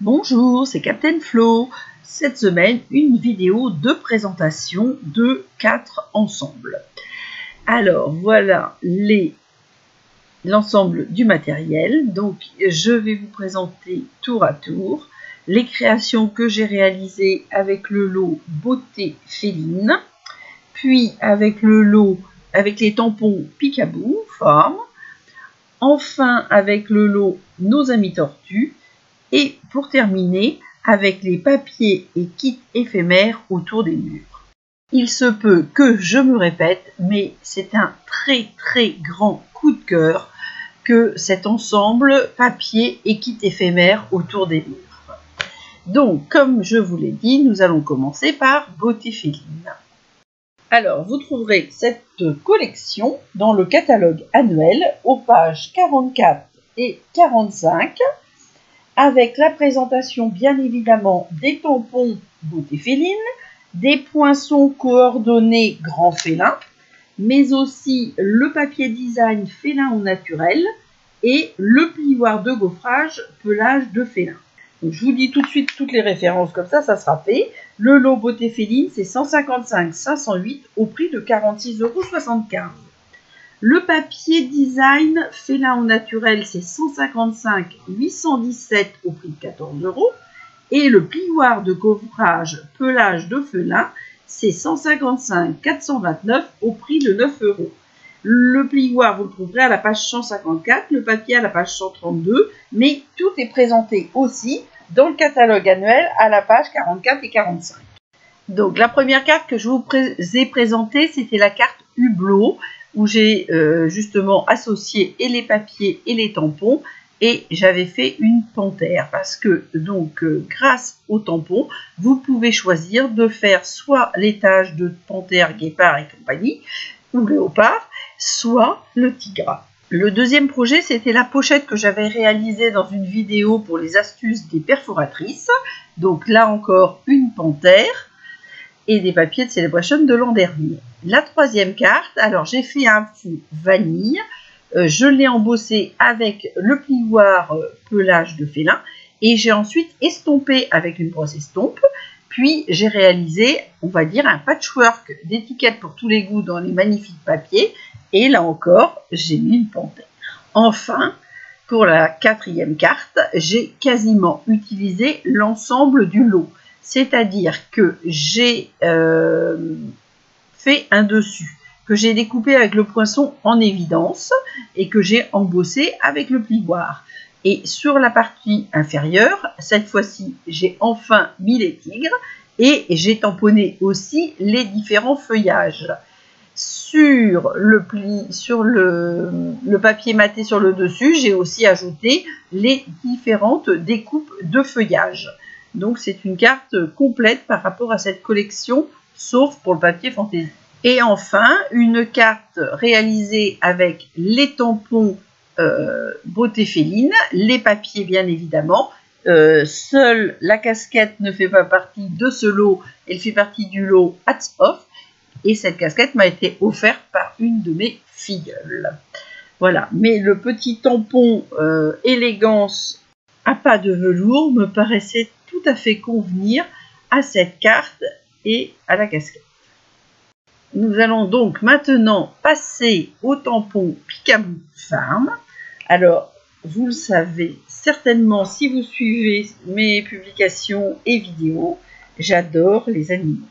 Bonjour, c'est Captain Flo. Cette semaine, une vidéo de présentation de 4 ensembles. Alors, voilà l'ensemble du matériel. Donc, je vais vous présenter tour à tour les créations que j'ai réalisées avec le lot Beauté Féline, puis avec le lot avec les tampons Picaboo Farm, enfin avec le lot Nos Amis Tortues, et pour terminer avec les papiers et kits éphémères autour des murs. Il se peut que je me répète, mais c'est un très grand coup de cœur que cet ensemble papier et kits éphémères autour des murs. Donc, comme je vous l'ai dit, nous allons commencer par Beauté Féline. Alors, vous trouverez cette collection dans le catalogue annuel aux pages 44 et 45, avec la présentation bien évidemment des tampons Beauté Féline, des poinçons coordonnés Grand Félin, mais aussi le papier design Félin au naturel et le plioir de gaufrage Pelage de Félin. Donc, je vous dis tout de suite toutes les références, comme ça sera fait. Le lot Beauté Féline, c'est 155,508 au prix de 46,75 €. Le papier design Félin au naturel, c'est 155,817 au prix de 14 €. Et le plioir de gaufrage Pelage de Félin, c'est 155,429 au prix de 9 €. Le plioir, vous le trouverez à la page 154, le papier à la page 132, mais tout est présenté aussi dans le catalogue annuel à la page 44 et 45. Donc la première carte que je vous ai présentée, c'était la carte Hublot, où j'ai justement associé et les papiers et les tampons, et j'avais fait une panthère, parce que donc grâce aux tampons, vous pouvez choisir de faire soit les taches de panthère, guépard et compagnie, ou léopard, soit le tigre. Le deuxième projet, c'était la pochette que j'avais réalisée dans une vidéo pour les astuces des perforatrices. Donc là encore, une panthère et des papiers de Celebration de l'an dernier. La troisième carte, alors j'ai fait un fond vanille. Je l'ai embossé avec le plioir Pelage de Félin et j'ai ensuite estompé avec une brosse estompe. Puis j'ai réalisé, on va dire, un patchwork d'étiquettes pour tous les goûts dans les magnifiques papiers. Et là encore, j'ai mis une panthère. Enfin, pour la quatrième carte, j'ai quasiment utilisé l'ensemble du lot. C'est-à-dire que j'ai fait un dessus, que j'ai découpé avec le poinçon en évidence et que j'ai embossé avec le plioir. Et sur la partie inférieure, cette fois-ci, j'ai enfin mis les tigres et j'ai tamponné aussi les différents feuillages. Sur le papier maté sur le dessus, j'ai aussi ajouté les différentes découpes de feuillage. Donc c'est une carte complète par rapport à cette collection, sauf pour le papier fantaisie. Et enfin, une carte réalisée avec les tampons Beauté Féline, les papiers bien évidemment. Seule la casquette ne fait pas partie de ce lot, elle fait partie du lot Hats Off. Et cette casquette m'a été offerte par une de mes filleules. Voilà, mais le petit tampon élégance à pas de velours me paraissait tout à fait convenir à cette carte et à la casquette. Nous allons donc maintenant passer au tampon Picaboo Farm. Alors, vous le savez certainement si vous suivez mes publications et vidéos, j'adore les animaux.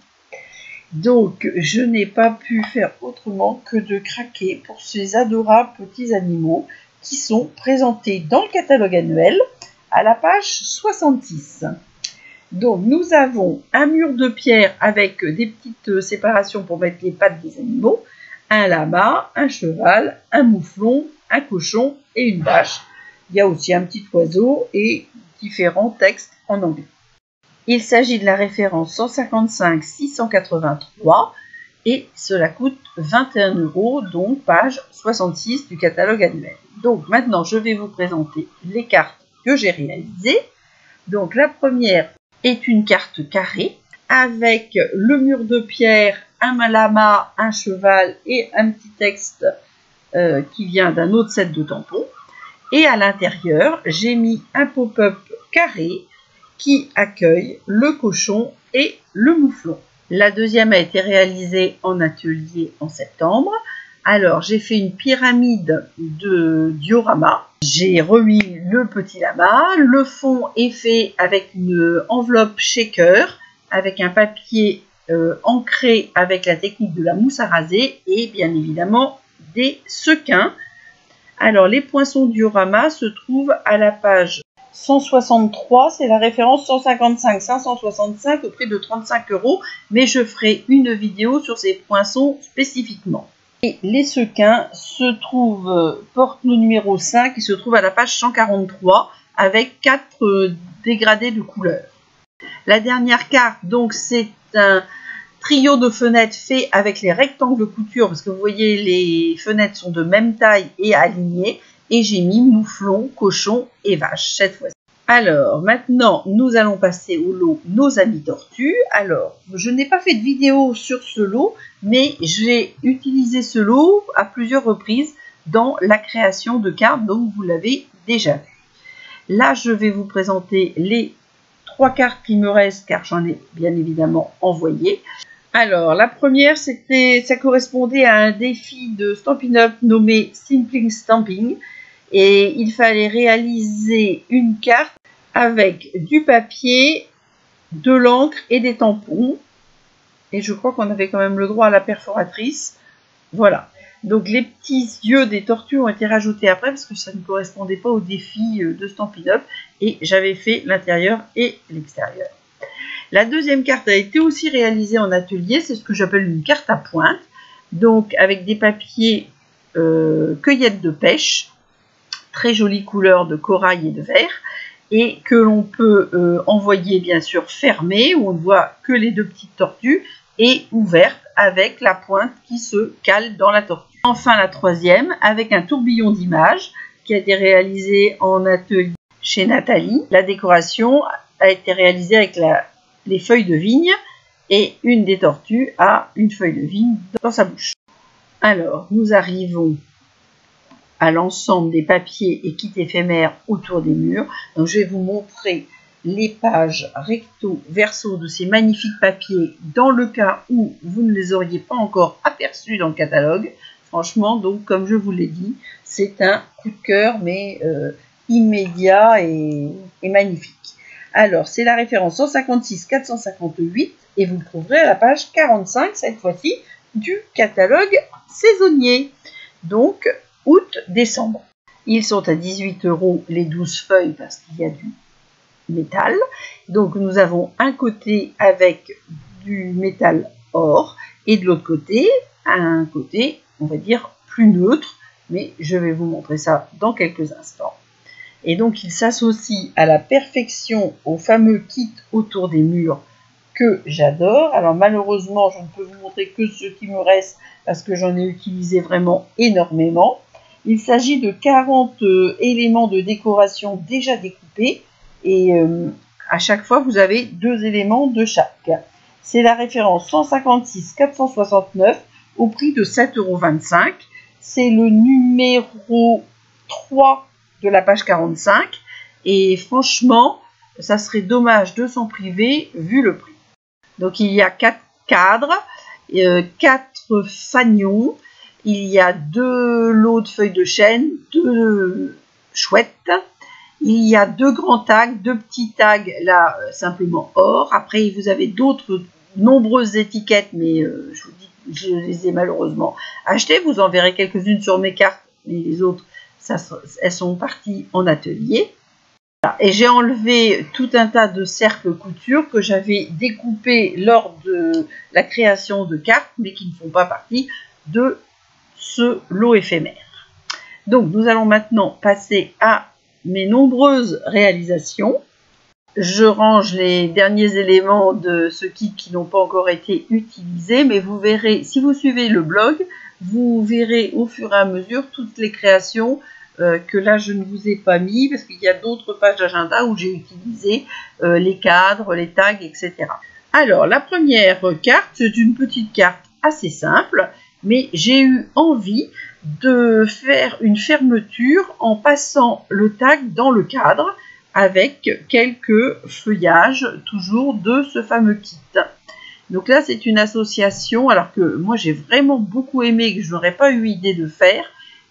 Donc, je n'ai pas pu faire autrement que de craquer pour ces adorables petits animaux qui sont présentés dans le catalogue annuel à la page 66. Donc, nous avons un mur de pierre avec des petites séparations pour mettre les pattes des animaux, un lama, un cheval, un mouflon, un cochon et une vache. Il y a aussi un petit oiseau et différents textes en anglais. Il s'agit de la référence 155 683 et cela coûte 21 €, donc page 66 du catalogue annuel. Donc maintenant, je vais vous présenter les cartes que j'ai réalisées. Donc la première est une carte carrée avec le mur de pierre, un lama, un cheval et un petit texte qui vient d'un autre set de tampons. Et à l'intérieur, j'ai mis un pop-up carré qui accueille le cochon et le mouflon. La deuxième a été réalisée en atelier en septembre. Alors, j'ai fait une pyramide de diorama. J'ai remis le petit lama. Le fond est fait avec une enveloppe shaker, avec un papier ancré avec la technique de la mousse à raser et bien évidemment des sequins. Alors, les poinçons diorama se trouvent à la page 163, c'est la référence 155-565 au prix de 35 €, mais je ferai une vidéo sur ces poinçons spécifiquement. Et les sequins se trouvent, portent le numéro 5, qui se trouve à la page 143, avec 4 dégradés de couleurs. La dernière carte, donc, c'est un trio de fenêtres fait avec les rectangles couture, parce que vous voyez, les fenêtres sont de même taille et alignées, et j'ai mis mouflon, cochon et vache cette fois-ci. Alors, maintenant, nous allons passer au lot Nos Amis Tortues. Alors, je n'ai pas fait de vidéo sur ce lot, mais j'ai utilisé ce lot à plusieurs reprises dans la création de cartes, donc vous l'avez déjà vu. Là, je vais vous présenter les 3 cartes qui me restent, car j'en ai bien évidemment envoyé. Alors, la première, ça correspondait à un défi de Stampin' Up nommé Simply Stamping. Et il fallait réaliser une carte avec du papier, de l'encre et des tampons. Et je crois qu'on avait quand même le droit à la perforatrice. Voilà. Donc les petits yeux des tortues ont été rajoutés après parce que ça ne correspondait pas au défi de Stampin' Up. Et j'avais fait l'intérieur et l'extérieur. La deuxième carte a été aussi réalisée en atelier. C'est ce que j'appelle une carte à pointe. Donc avec des papiers cueillettes de pêche. Très jolie couleur de corail et de vert, et que l'on peut envoyer bien sûr fermée, où on ne voit que les 2 petites tortues, et ouverte avec la pointe qui se cale dans la tortue. Enfin la troisième, avec un tourbillon d'images qui a été réalisé en atelier chez Nathalie. La décoration a été réalisée avec les feuilles de vigne, et une des tortues a une feuille de vigne dans sa bouche. Alors, nous arrivons à l'ensemble des papiers et kits éphémères autour des murs. Donc je vais vous montrer les pages recto verso de ces magnifiques papiers dans le cas où vous ne les auriez pas encore aperçus dans le catalogue. Franchement, donc comme je vous l'ai dit, c'est un coup de cœur mais immédiat et magnifique. Alors c'est la référence 156-458 et vous le trouverez à la page 45 cette fois-ci du catalogue saisonnier. Donc août-décembre. Ils sont à 18 € les 12 feuilles parce qu'il y a du métal. Donc nous avons un côté avec du métal or et de l'autre côté, un côté, on va dire, plus neutre. Mais je vais vous montrer ça dans quelques instants. Et donc il s'associe à la perfection au fameux kit autour des murs que j'adore. Alors malheureusement, je ne peux vous montrer que ce qui me reste parce que j'en ai utilisé vraiment énormément. Il s'agit de 40 éléments de décoration déjà découpés et à chaque fois vous avez 2 éléments de chaque. C'est la référence 156-469 au prix de 7,25 €. C'est le numéro 3 de la page 45 et franchement ça serait dommage de s'en priver vu le prix. Donc il y a 4 cadres, 4 fanions. Il y a 2 lots de feuilles de chêne, 2 chouettes. Il y a 2 grands tags, 2 petits tags, là, simplement or. Après, vous avez d'autres nombreuses étiquettes, mais je vous dis, je les ai malheureusement achetées. Vous en verrez quelques-unes sur mes cartes, mais les autres, elles sont parties en atelier. Et j'ai enlevé tout un tas de cercles couture que j'avais découpés lors de la création de cartes, mais qui ne font pas partie de ce lot éphémère. Donc nous allons maintenant passer à mes nombreuses réalisations. Je range les derniers éléments de ce kit qui n'ont pas encore été utilisés, mais vous verrez, si vous suivez le blog, vous verrez au fur et à mesure toutes les créations que là je ne vous ai pas mis, parce qu'il y a d'autres pages d'agenda où j'ai utilisé les cadres, les tags, etc. Alors la première carte, c'est une petite carte assez simple, mais j'ai eu envie de faire une fermeture en passant le tag dans le cadre avec quelques feuillages toujours de ce fameux kit. Donc là, c'est une association, alors que moi j'ai vraiment beaucoup aimé, que je n'aurais pas eu idée de faire,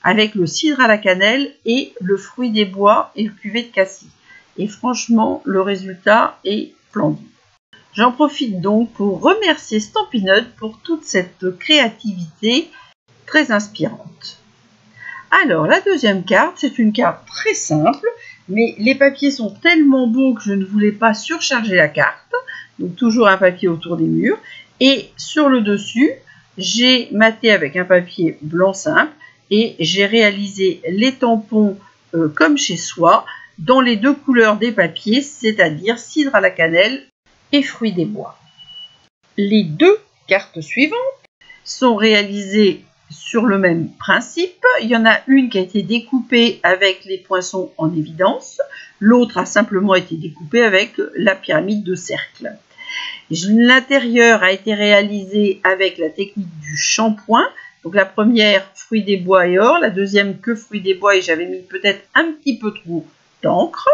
avec le cidre à la cannelle et le fruit des bois et le cuvée de cassis. Et franchement, le résultat est splendide. J'en profite donc pour remercier Stampin' Up pour toute cette créativité très inspirante. Alors, la deuxième carte, c'est une carte très simple, mais les papiers sont tellement beaux que je ne voulais pas surcharger la carte. Donc, toujours un papier autour des murs. Et sur le dessus, j'ai matté avec un papier blanc simple et j'ai réalisé les tampons comme chez soi, dans les deux couleurs des papiers, c'est-à-dire cidre à la cannelle et fruits des bois. Les deux cartes suivantes sont réalisées sur le même principe. Il y en a une qui a été découpée avec les poinçons en évidence, l'autre a simplement été découpée avec la pyramide de cercle. L'intérieur a été réalisé avec la technique du shampoing. Donc la première, fruits des bois et or, la deuxième, que fruits des bois, et j'avais mis peut-être un petit peu trop d'encre.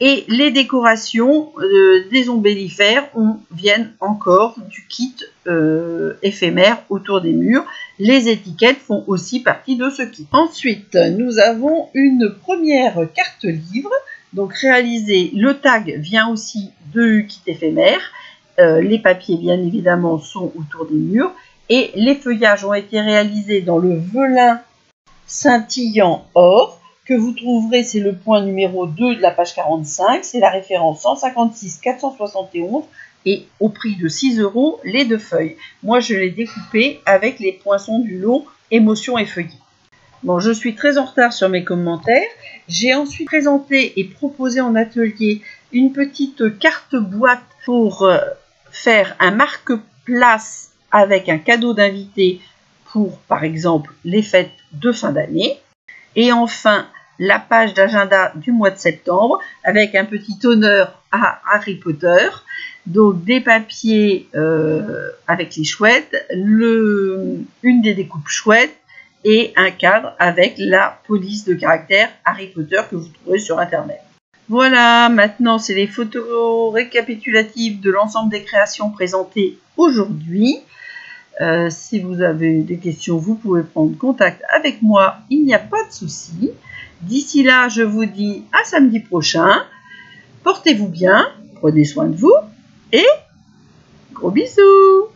Et les décorations des ombellifères viennent encore du kit éphémère autour des murs. Les étiquettes font aussi partie de ce kit. Ensuite, nous avons une première carte livre. Donc réalisée, le tag vient aussi de kit éphémère. Les papiers, bien évidemment, sont autour des murs. Et les feuillages ont été réalisés dans le velin scintillant or, que vous trouverez, c'est le point numéro 2 de la page 45, c'est la référence 156 471 et au prix de 6 € les deux feuilles. Moi, je l'ai découpé avec les poinçons du lot Émotion et Feuillet. Bon, je suis très en retard sur mes commentaires. J'ai ensuite présenté et proposé en atelier une petite carte boîte pour faire un marque-place avec un cadeau d'invité pour, par exemple, les fêtes de fin d'année. Et enfin, la page d'agenda du mois de septembre avec un petit honneur à Harry Potter. Donc des papiers avec les chouettes, une des découpes chouettes et un cadre avec la police de caractère Harry Potter que vous trouverez sur internet. Voilà, maintenant c'est les photos récapitulatives de l'ensemble des créations présentées aujourd'hui. Si vous avez des questions, vous pouvez prendre contact avec moi, il n'y a pas de souci. D'ici là, je vous dis à samedi prochain. Portez-vous bien, prenez soin de vous et gros bisous!